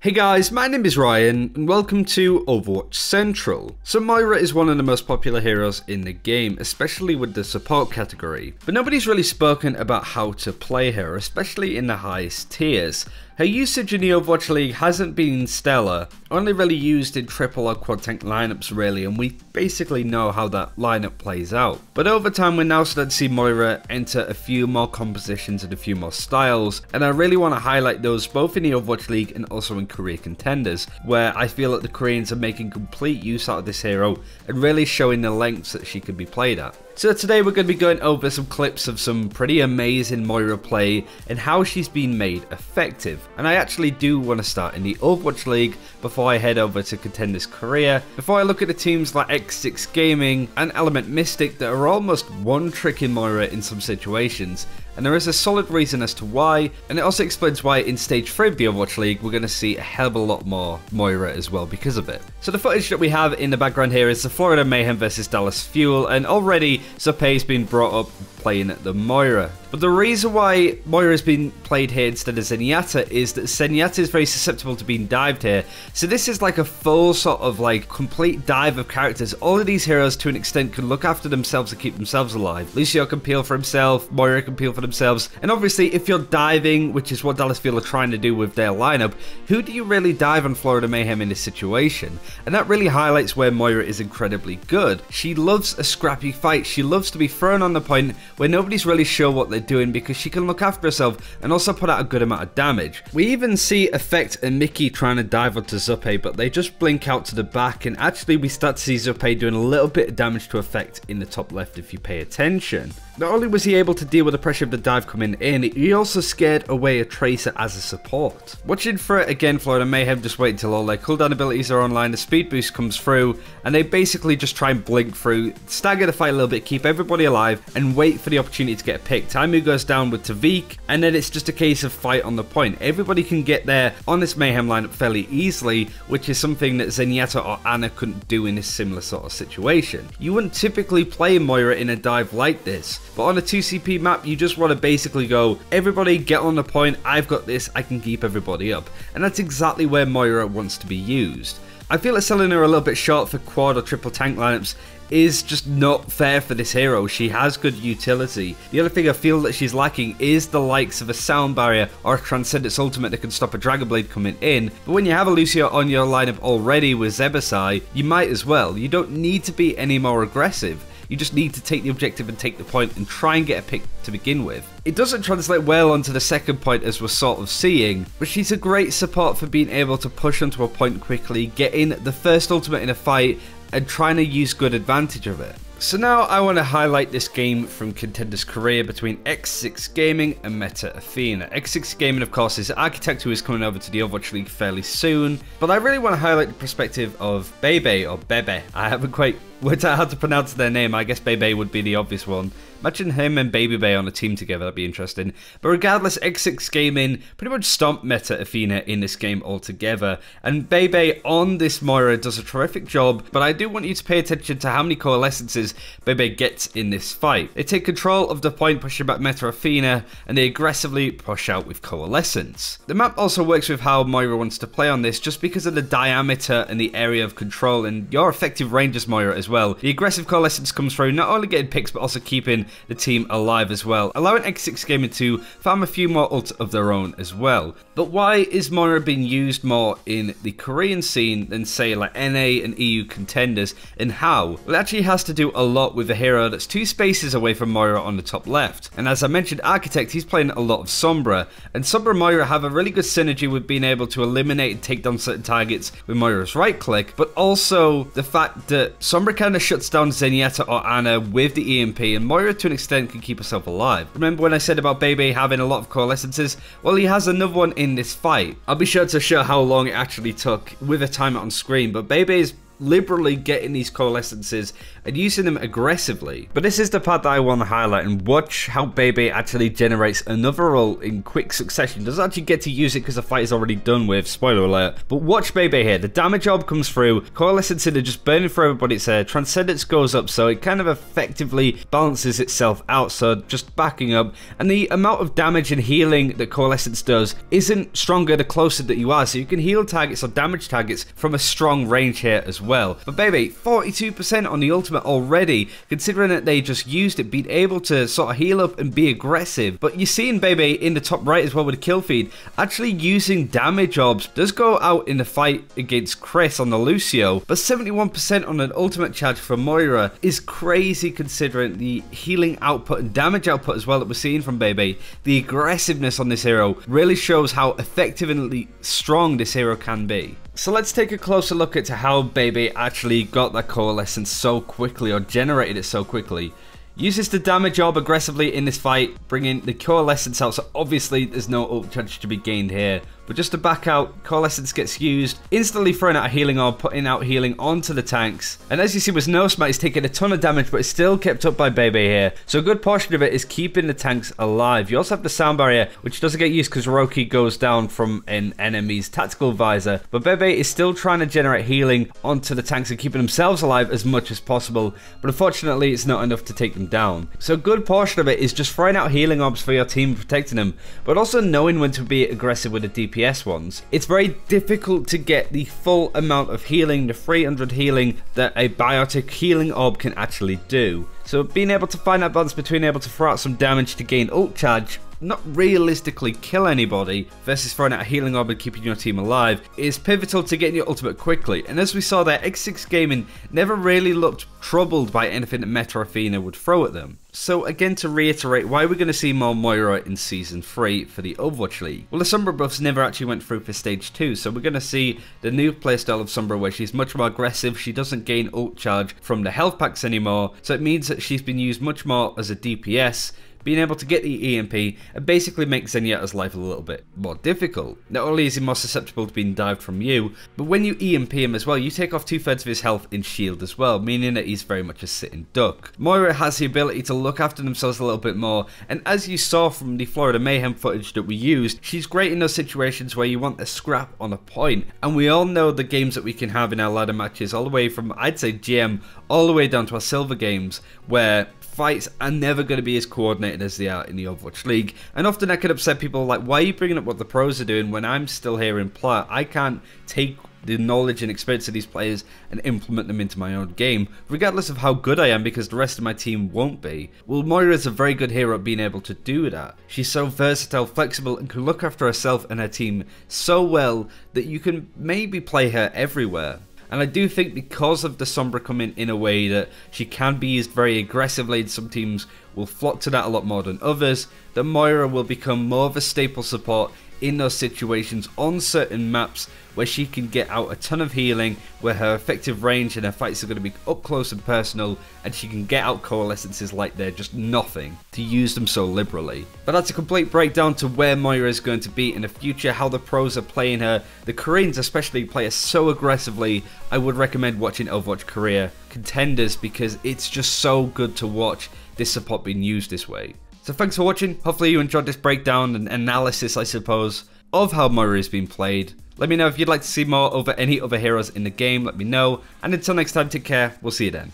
Hey guys, my name is Ryan and welcome to Overwatch Central. So Moira is one of the most popular heroes in the game, especially with the support category. But nobody's really spoken about how to play her, especially in the highest tiers. Her usage in the Overwatch League hasn't been stellar, only really used in triple or quad tank lineups really, and we basically know how that lineup plays out. But over time we're now starting to see Moira enter a few more compositions and a few more styles, and I really want to highlight those both in the Overwatch League and also in career contenders, where I feel that the Koreans are making complete use out of this hero and really showing the lengths that she can be played at. So today we're going to be going over some clips of some pretty amazing Moira play and how she's been made effective. And I actually do want to start in the Overwatch League before I head over to Contenders Korea, before I look at the teams like X6 Gaming and Element Mystic that are almost one-tricking Moira in some situations. And there is a solid reason as to why, and it also explains why in Stage 3 of the Overwatch League we're going to see a hell of a lot more Moira as well because of it. So the footage that we have in the background here is the Florida Mayhem versus Dallas Fuel, and already Zuppe's been brought up playing the Moira. But the reason why Moira has been played here instead of Zenyatta is that Zenyatta is very susceptible to being dived here. So this is like a full sort of like complete dive of characters. All of these heroes to an extent can look after themselves and keep themselves alive. Lucio can peel for himself, Moira can peel for themselves. And obviously if you're diving, which is what Dallas Fuel are trying to do with their lineup, who do you really dive on Florida Mayhem in this situation? And that really highlights where Moira is incredibly good. She loves a scrappy fight. She loves to be thrown on the point where nobody's really sure what they're doing because she can look after herself and also put out a good amount of damage. We even see Effect and Mickey trying to dive onto Zuppe, but they just blink out to the back, and actually we start to see Zuppe doing a little bit of damage to Effect in the top left if you pay attention. Not only was he able to deal with the pressure of the dive coming in, he also scared away a Tracer as a support. Watching for it again, Florida Mayhem just wait until all their cooldown abilities are online, the speed boost comes through, and they basically just try and blink through, stagger the fight a little bit, keep everybody alive, and wait for the opportunity to get a pick. Taimu goes down with Tavik, and then it's just a case of fight on the point. Everybody can get there on this Mayhem lineup fairly easily, which is something that Zenyatta or Ana couldn't do in this similar sort of situation. You wouldn't typically play Moira in a dive like this, but on a 2CP map, you just want to basically go, everybody get on the point, I've got this, I can keep everybody up. And that's exactly where Moira wants to be used. I feel like selling her a little bit short for quad or triple tank lineups is just not fair for this hero. She has good utility. The other thing I feel that she's lacking is the likes of a Sound Barrier or a Transcendence Ultimate that can stop a Dragon Blade coming in. But when you have a Lucio on your lineup already with Zebasai, you might as well. You don't need to be any more aggressive. You just need to take the objective and take the point and try and get a pick to begin with. It doesn't translate well onto the second point as we're sort of seeing, but she's a great support for being able to push onto a point quickly, get in the first ultimate in a fight, and trying to use good advantage of it. So now I want to highlight this game from Contenders Korea between X6 Gaming and Meta Athena. X6 Gaming of course is Architect, who is coming over to the Overwatch League fairly soon, but I really want to highlight the perspective of Bebe or Bebe. I haven't quite worked out how to pronounce their name. I guess Bebe would be the obvious one. Imagine him and Baby Bay on a team together, that'd be interesting. But regardless, X6 Gaming pretty much stomped Meta Athena in this game altogether. And Bebe on this Moira does a terrific job, but I do want you to pay attention to how many coalescences Bebe gets in this fight. They take control of the point, pushing back Meta Athena, and they aggressively push out with coalescence. The map also works with how Moira wants to play on this, just because of the diameter and the area of control and your effective range as Moira as well. The aggressive coalescence comes through, not only getting picks, but also keeping the team alive as well, allowing X6 Gaming to farm a few more ults of their own as well. But why is Moira being used more in the Korean scene than say like NA and EU contenders, and how? Well, it actually has to do a lot with a hero that's two spaces away from Moira on the top left. And as I mentioned, Architect, he's playing a lot of Sombra, and Sombra and Moira have a really good synergy with being able to eliminate and take down certain targets with Moira's right click, but also the fact that Sombra kind of shuts down Zenyatta or Ana with the EMP, and Moira to an extent can keep herself alive. Remember when I said about Bebe having a lot of coalescences? Well, he has another one in this fight. I'll be sure to show how long it actually took with a timer on screen, but Bebe's liberally getting these coalescences and using them aggressively. But this is the part that I want to highlight, and watch how Bebe actually generates another ult in quick succession. Doesn't actually get to use it because the fight is already done with, spoiler alert. But watch Bebe here, the damage orb comes through, coalescence are just burning for everybody. It's Transcendence goes up, so it kind of effectively balances itself out, so just backing up. And the amount of damage and healing that coalescence does isn't stronger the closer that you are, so you can heal targets or damage targets from a strong range here as well. But Bebe, 42% on the ultimate already, considering that they just used it, being able to sort of heal up and be aggressive. But you're seeing Bebe in the top right as well with the kill feed, actually using damage orbs. Does go out in the fight against Chris on the Lucio, but 71% on an ultimate charge for Moira is crazy considering the healing output and damage output as well that we're seeing from Bebe. The aggressiveness on this hero really shows how effective and strong this hero can be. So let's take a closer look at how Bebe actually got that coalescence so quickly, or generated it so quickly. Uses the damage orb aggressively in this fight, bringing the coalescence out, so obviously there's no ult charge to be gained here. But just to back out, coalescence gets used, instantly throwing out a healing orb, putting out healing onto the tanks. And as you see with No Smite, he's taking a ton of damage, but it's still kept up by Bebe here. So a good portion of it is keeping the tanks alive. You also have the sound barrier, which doesn't get used because Roki goes down from an enemy's tactical visor. But Bebe is still trying to generate healing onto the tanks and keeping themselves alive as much as possible. But unfortunately, it's not enough to take them down. So a good portion of it is just throwing out healing orbs for your team, protecting them, but also knowing when to be aggressive with the DPS ones. It's very difficult to get the full amount of healing, the 300 healing that a biotic healing orb can actually do. So being able to find that balance between able to throw out some damage to gain ult charge, not realistically kill anybody, versus throwing out a healing orb and keeping your team alive, is pivotal to getting your ultimate quickly. And as we saw there, X6 Gaming never really looked troubled by anything that Meta or Athena would throw at them. So again, to reiterate, why we're going to see more Moira in Season 3 for the Overwatch League? Well, the Sombra buffs never actually went through for Stage 2, so we're going to see the new playstyle of Sombra where she's much more aggressive, she doesn't gain ult charge from the health packs anymore, so it means that she's been used much more as a DPS, being able to get the EMP and basically make Zenyatta's life a little bit more difficult. Not only is he more susceptible to being dived from you, but when you EMP him as well, you take off 2/3 of his health in shield as well, meaning that he's very much a sitting duck. Moira has the ability to look after themselves a little bit more, and as you saw from the Florida Mayhem footage that we used, she's great in those situations where you want a scrap on a point, and we all know the games that we can have in our ladder matches, all the way from, I'd say, GM, all the way down to our silver games, where fights are never going to be as coordinated as they are in the Overwatch League. And often that can upset people, like, why are you bringing up what the pros are doing when I'm still here in plat? I can't take the knowledge and experience of these players and implement them into my own game, regardless of how good I am, because the rest of my team won't be. Well, Moira is a very good hero at being able to do that. She's so versatile, flexible, and can look after herself and her team so well that you can maybe play her everywhere. And I do think because of the Sombra coming in a way that she can be used very aggressively, and some teams will flock to that a lot more than others, that Moira will become more of a staple support in those situations on certain maps where she can get out a ton of healing, where her effective range and her fights are going to be up close and personal, and she can get out coalescences like they're just nothing, to use them so liberally. But that's a complete breakdown to where Moira is going to be in the future, how the pros are playing her. The Koreans especially play her so aggressively. I would recommend watching Overwatch Korea Contenders because it's just so good to watch this support being used this way. So thanks for watching. Hopefully you enjoyed this breakdown and analysis, I suppose, of how Moira is being played. Let me know if you'd like to see more over any other heroes in the game. Let me know. And until next time, take care. We'll see you then.